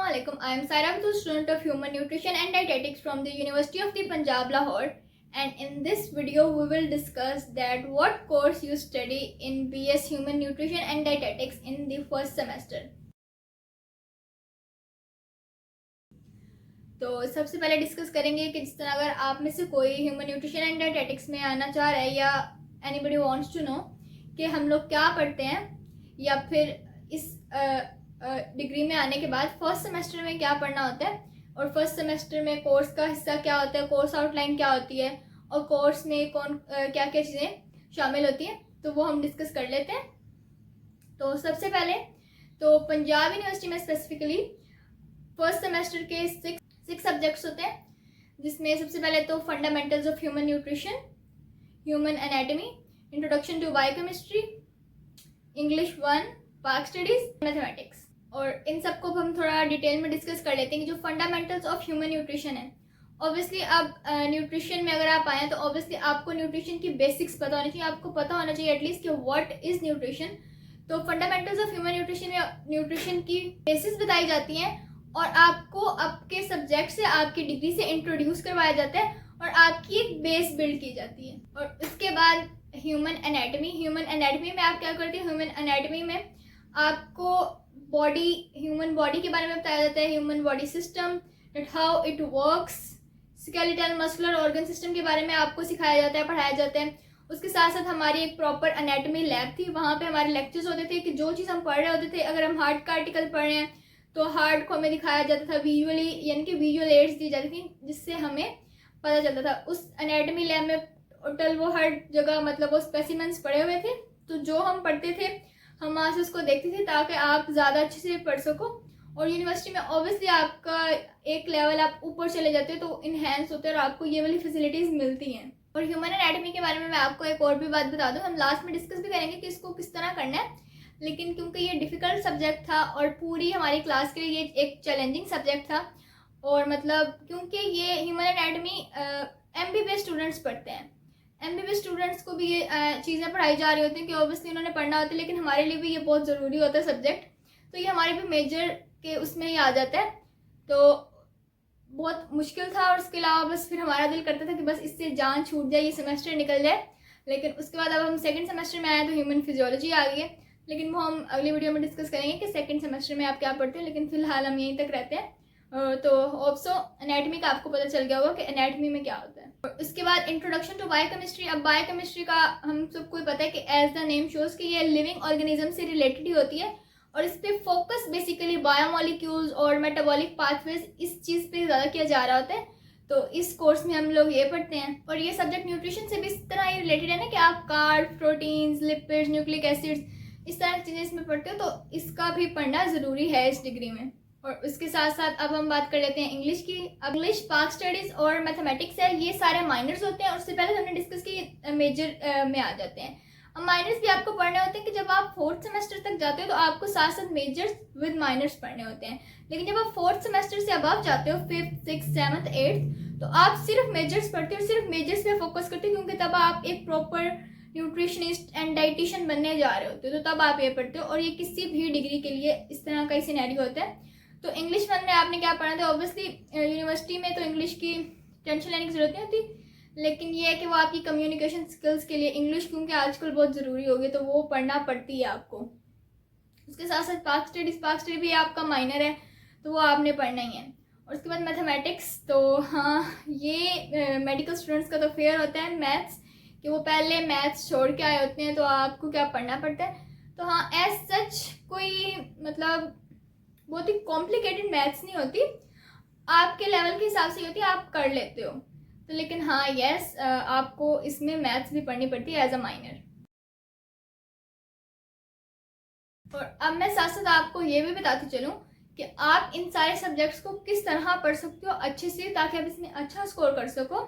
Assalamualaikum. I am Saira Batul, student of Human Nutrition and Dietetics from the University of the Punjab, Lahore. And in this video, we will discuss that what course you study in BS Human Nutrition and Dietetics in the first semester. तो सबसे पहले discuss करेंगे कि जिस तरह अगर आप में से कोई ह्यूमन न्यूट्रिशन एंड डाइटेटिक्स में आना चाह रहा है या एनीबडी वांट्स टू नो कि हम लोग क्या पढ़ते हैं या फिर इस डिग्री में आने के बाद फर्स्ट सेमेस्टर में क्या पढ़ना होता है और फर्स्ट सेमेस्टर में कोर्स का हिस्सा क्या होता है, कोर्स आउटलाइन क्या होती है और कोर्स में कौन क्या क्या चीज़ें शामिल होती हैं, तो वो हम डिस्कस कर लेते हैं। तो सबसे पहले तो पंजाब यूनिवर्सिटी में स्पेसिफिकली फर्स्ट सेमेस्टर के सिक्स सब्जेक्ट्स होते हैं, जिसमें सबसे पहले तो fundamentals of human nutrition, human anatomy, introduction to biochemistry, English 1, Pak studies, mathematics. और इन सबको हम थोड़ा डिटेल में डिस्कस कर लेते हैं कि जो फंडामेंटल्स ऑफ ह्यूमन न्यूट्रिशन है। ऑब्वियसली अब न्यूट्रिशन में अगर आप आए तो ऑब्वियसली आपको न्यूट्रिशन की बेसिक्स पता होनी चाहिए, आपको पता होना चाहिए एटलीस्ट कि व्हाट इज न्यूट्रिशन। तो फंडामेंटल्स ऑफ ह्यूमन न्यूट्रिशन में न्यूट्रिशन की बेसिक्स बताई जाती हैं और आपको आपके सब्जेक्ट से, आपकी डिग्री से इंट्रोड्यूस करवाया जाता है और आपकी एक बेस बिल्ड की जाती है। और उसके बाद ह्यूमन एनाटमी में आप क्या करते हैं, ह्यूमन एनाटमी में आपको ह्यूमन बॉडी के बारे में बताया जाता है, human body system, that how it works, skeletal muscular organ system के बारे में आपको सिखाया जाता है, पढ़ाया जाता है। उसके साथ साथ हमारी एक प्रॉपर एनाटमी लैब थी, वहाँ पे हमारे लेक्चर्स होते थे कि जो चीज़ हम पढ़ रहे होते थे, अगर हम हार्ट का आर्टिकल पढ़ रहे हैं तो हार्ट को हमें दिखाया जाता था विजुअली, यानी कि विजुअल एड्स दी जाती थी जिससे हमें पता चलता था। उस एनाटमी लैब में टोटल वो हर जगह मतलब वो स्पेसिमेंट्स पड़े हुए थे, तो जो हम पढ़ते थे हम वहाँ से उसको देखते थे ताकि आप ज़्यादा अच्छे से पढ़ सको। और यूनिवर्सिटी में ऑब्वियसली आपका एक लेवल आप ऊपर चले जाते हो तो इन्हेंस होते हैं और आपको ये वाली फैसिलिटीज़ मिलती हैं। और ह्यूमन एनाटमी के बारे में मैं आपको एक और भी बात बता दूँ, हम लास्ट में डिस्कस भी करेंगे कि इसको किस तरह करना है, लेकिन क्योंकि ये डिफ़िकल्ट सब्जेक्ट था और पूरी हमारी क्लास के लिए ये एक चैलेंजिंग सब्जेक्ट था, और मतलब क्योंकि ये ह्यूमन एनाटमी MBBS स्टूडेंट्स पढ़ते हैं, MBBS स्टूडेंट्स को भी ये चीज़ें पढ़ाई जा रही होती हैं कि ऑब्वियसली उन्होंने पढ़ना होता है, लेकिन हमारे लिए भी ये बहुत ज़रूरी होता है सब्जेक्ट, तो ये हमारे भी मेजर के उसमें ही आ जाता है। तो बहुत मुश्किल था और उसके अलावा बस फिर हमारा दिल करता था कि बस इससे जान छूट जाए, ये सेमेस्टर निकल जाए। लेकिन उसके बाद अब हम सेकेंड सेमेस्टर में आए तो ह्यूमन फिजियोलॉजी आ गई है, लेकिन वो हम अगली वीडियो में डिस्कस करेंगे कि सेकेंड सेमेस्टर में आप क्या पढ़ते हैं, लेकिन फिलहाल हम यहीं तक रहते हैं। तो ऑप्सो एनाटमी का आपको पता चल गया होगा कि एनाटमी में क्या होता है। और उसके बाद इंट्रोडक्शन टू बायोकेमिस्ट्री। अब बायोकेमिस्ट्री का हम सबको पता है कि एज द नेम शोज कि ये लिविंग ऑर्गेनिज्म से रिलेटेड ही होती है और इस पर फोकस बेसिकली बायोमोलिक्यूल्स और मेटाबॉलिक पाथवेज इस चीज़ पे ज़्यादा किया जा रहा होता है। तो इस कोर्स में हम लोग ये पढ़ते हैं और ये सब्जेक्ट न्यूट्रिशन से भी इस तरह ही रिलेटेड है ना कि आप carb, proteins, lipids, nucleic acids, इस तरह की चीज़ें इसमें पढ़ते हो, तो इसका भी पढ़ना ज़रूरी है इस डिग्री में। और उसके साथ साथ अब हम बात कर लेते हैं इंग्लिश की। अब इंग्लिश, पाक स्टडीज़ और मैथमेटिक्स है, ये सारे माइनर्स होते हैं और उससे पहले हमने डिस्कस की मेजर में आ जाते हैं। अब माइनर्स भी आपको पढ़ने होते हैं कि जब आप फोर्थ सेमेस्टर तक जाते हो तो आपको साथ साथ मेजर्स विद माइनर्स पढ़ने होते हैं, लेकिन जब आप फोर्थ सेमेस्टर से अब जाते हो 5th, 6th, 7th, 8th, तो आप सिर्फ मेजर्स पढ़ते हो और सिर्फ मेजर्स पे फोकस करते हो, क्योंकि तब आप एक प्रॉपर न्यूट्रिशनिस्ट एंड डाइटिशियन बनने जा रहे होते हो, तो तब आप ये पढ़ते हो। और ये किसी भी डिग्री के लिए इस तरह का ही सिनेरियो होता है। तो इंग्लिश 1 में आपने क्या पढ़ा था, ऑब्वियसली यूनिवर्सिटी में तो इंग्लिश की टेंशन लेने की जरूरत नहीं होती, लेकिन ये है कि वो आपकी कम्युनिकेशन स्किल्स के लिए इंग्लिश क्योंकि आजकल बहुत ज़रूरी हो गई तो वो पढ़ना पड़ती है आपको। उसके साथ साथ पाक स्टडी भी आपका माइनर है तो वो आपने पढ़ना ही है। और उसके बाद मैथमेटिक्स, तो हाँ ये मेडिकल स्टूडेंट्स का तो फेयर होता है मैथ्स, कि वो पहले मैथ्स छोड़ के आए होते हैं तो आपको क्या पढ़ना पड़ता है। तो हाँ एज सच कोई मतलब बहुत ही कॉम्प्लिकेटेड मैथ्स नहीं होती, आपके लेवल के हिसाब से होती है, आप कर लेते हो। तो लेकिन हाँ यस आपको इसमें मैथ्स भी पढ़नी पड़ती है एज अ माइनर। और अब मैं साथ साथ आपको ये भी बताती चलूँ कि आप इन सारे सब्जेक्ट्स को किस तरह पढ़ सकते हो अच्छे से ताकि आप इसमें अच्छा स्कोर कर सको।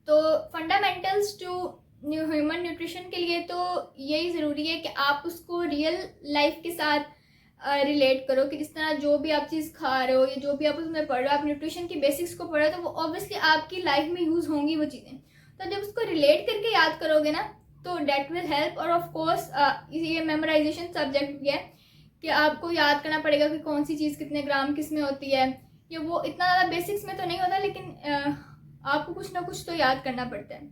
तो फंडामेंटल्स टू ह्यूमन न्यूट्रिशन के लिए तो यही ज़रूरी है कि आप उसको रियल लाइफ के साथ रिलेट करो, कि जिस तरह जो भी आप चीज़ खा रहे हो या जो भी आप उसमें पढ़ रहे हो, आप न्यूट्रिशन की बेसिक्स को पढ़ रहे हो, तो वो ऑब्वियसली आपकी लाइफ में यूज़ होंगी वो चीज़ें। तो जब उसको रिलेट करके याद करोगे ना तो डेट विल हेल्प। और ऑफ कोर्स ये मेमोराइजेशन सब्जेक्ट भी है कि आपको याद करना पड़ेगा कि कौन सी चीज़ कितने ग्राम किस में होती है, ये वो इतना ज़्यादा बेसिक्स में तो नहीं होता, लेकिन आपको कुछ ना कुछ तो याद करना पड़ता है।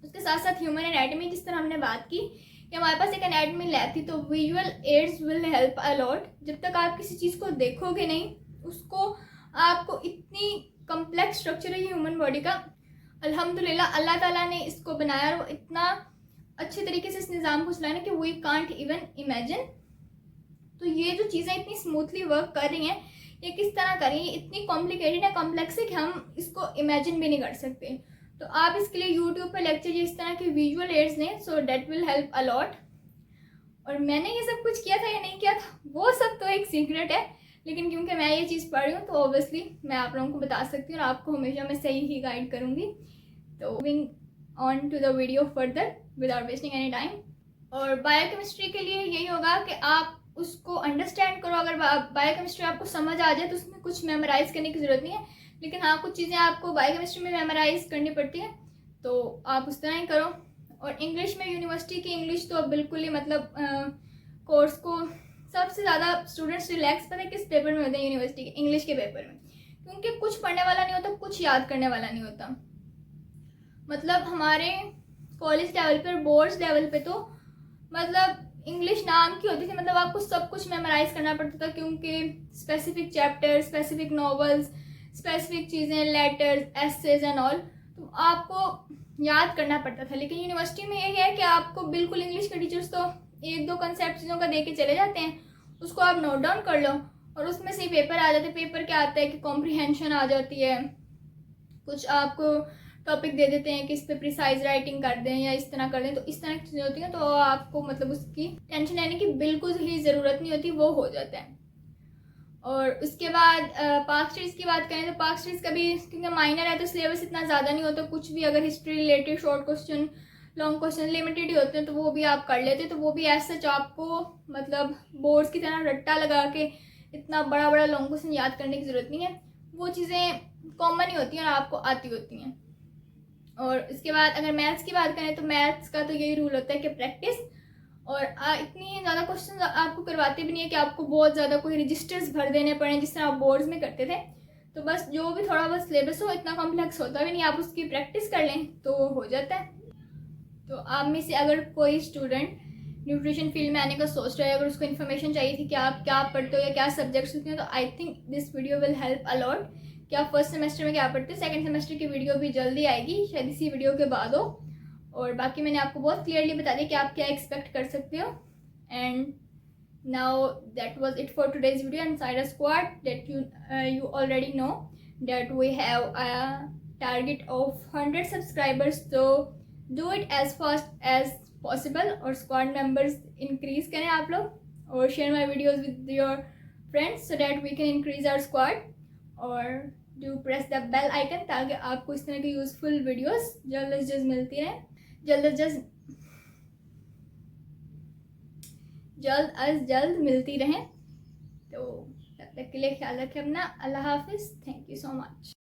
उसके साथ साथ ह्यूमन एनाटमी, जिस तरह हमने बात की कि हमारे पास एक एनाटमी लैब थी, तो visual aids will help a lot. जब तक आप किसी चीज़ को देखोगे नहीं, उसको आपको इतनी कम्प्लेक्स स्ट्रक्चर है ह्यूमन बॉडी का, अल्हम्दुलिल्लाह अल्लाह ताला ने इसको बनाया और इतना अच्छे तरीके से इस निज़ाम को चलाना कि वी कांट इवन इमेजिन। तो ये जो चीज़ें इतनी स्मूथली वर्क कर रही हैं, ये किस तरह कर रही हैं, इतनी कॉम्प्लिकेटेड है, कॉम्प्लेक्स है कि हम इसको इमेजिन भी नहीं कर सकते। तो आप इसके लिए यूट्यूब पर लेक्चर इस तरह के विजुअल एड्स लें, so that will help a lot. और मैंने ये सब कुछ किया था या नहीं किया था वो सब तो एक सीक्रेट है, लेकिन क्योंकि मैं ये चीज़ पढ़ रही हूँ तो ऑब्वियसली मैं आप लोगों को बता सकती हूँ और आपको हमेशा मैं सही ही गाइड करूँगी। तो moving on to the video further without wasting any time. और बायोकेमिस्ट्री के लिए यही होगा कि आप उसको अंडरस्टैंड करो। अगर बायोकेमिस्ट्री आपको समझ आ जाए तो उसमें कुछ मेमोराइज करने की ज़रूरत नहीं है, लेकिन हाँ कुछ चीज़ें आपको बायोकेमिस्ट्री में मेमोराइज करनी पड़ती हैं, तो आप उस तरह ही करो। और इंग्लिश में यूनिवर्सिटी की इंग्लिश तो अब बिल्कुल ही मतलब कोर्स को सबसे ज़्यादा स्टूडेंट्स रिलैक्स पता है किस पेपर में होते हैं, यूनिवर्सिटी के इंग्लिश के पेपर में, क्योंकि कुछ पढ़ने वाला नहीं होता, कुछ याद करने वाला नहीं होता। मतलब हमारे कॉलेज लेवल पर, बोर्ड्स लेवल पे तो मतलब इंग्लिश नाम की होती थी, मतलब आपको सब कुछ मेमोराइज करना पड़ता था, क्योंकि specific chapter, specific novels, specific चीज़ें, लेटर्स, एसेज एंड ऑल, तो आपको याद करना पड़ता था। लेकिन यूनिवर्सिटी में यही है कि आपको बिल्कुल इंग्लिश के टीचर्स तो एक दो कंसेप्ट चीज़ों का दे के चले जाते हैं, उसको आप नोट डाउन कर लो और उसमें से ही पेपर आ जाते हैं। पेपर क्या आता है कि कॉम्प्रिहेंशन आ जाती है, कुछ आपको टॉपिक दे देते हैं कि इस पर प्रिसाइज राइटिंग कर दें या इस तरह कर दें, तो इस तरह की चीज़ें होती हैं, तो आपको मतलब उसकी टेंशन लेने की बिल्कुल ही ज़रूरत नहीं होती, वो हो जाता है। और उसके बाद पाक स्ट्रीट्स की बात करें तो पाक स्ट्रीट्स का भी क्योंकि माइनर है तो सिलेबस इतना ज़्यादा नहीं होता, कुछ भी अगर history related short question, long question limited ही होते हैं, तो वो भी आप कर लेते हैं। तो वो भी एज सच आपको मतलब बोर्ड्स की तरह रट्टा लगा के इतना बड़ा बड़ा लॉन्ग क्वेश्चन याद करने की ज़रूरत नहीं है, वो चीज़ें कॉमन ही होती हैं और आपको आती होती हैं। और इसके बाद अगर मैथ्स की बात करें तो मैथ्स का तो यही रूल होता है कि प्रैक्टिस, और इतनी ज़्यादा क्वेश्चन आपको करवाते भी नहीं है कि आपको बहुत ज़्यादा कोई रजिस्टर्स भर देने पड़े जिस तरह आप बोर्ड्स में करते थे। तो बस जो भी थोड़ा बहुत सिलेबस हो, इतना कॉम्प्लेक्स होता भी नहीं, आप उसकी प्रैक्टिस कर लें तो हो जाता है। तो आप में से अगर कोई स्टूडेंट न्यूट्रिशन फील्ड में आने का सोच रहा है, अगर उसको इन्फॉर्मेशन चाहिए थी कि आप क्या पढ़ते हो या क्या सब्जेक्ट्स होते हैं, तो I think this video will help allot कि आप फर्स्ट सेमेस्टर में क्या पढ़ते हैं। सेकंड सेमेस्टर की वीडियो भी जल्दी आएगी, शायद इसी वीडियो के बाद हो, और बाकी मैंने आपको बहुत क्लियरली बता दिया कि आप क्या एक्सपेक्ट कर सकते हो। And now that was it for today's video and side squad that you already know that we have a target of 100 subscribers, so do it as fast as possible और squad members increase करें आप लोग, और share my videos with your friends so that we can increase our squad, और do press the bell icon ताकि आपको इस तरह की यूजफुल वीडियोस जल्द अज जल्द मिलती रहें, जल्द जल्द मिलती रहें। तो तब तक के लिए ख्याल रखें अपना। अल्लाह हाफिज़। Thank you so much.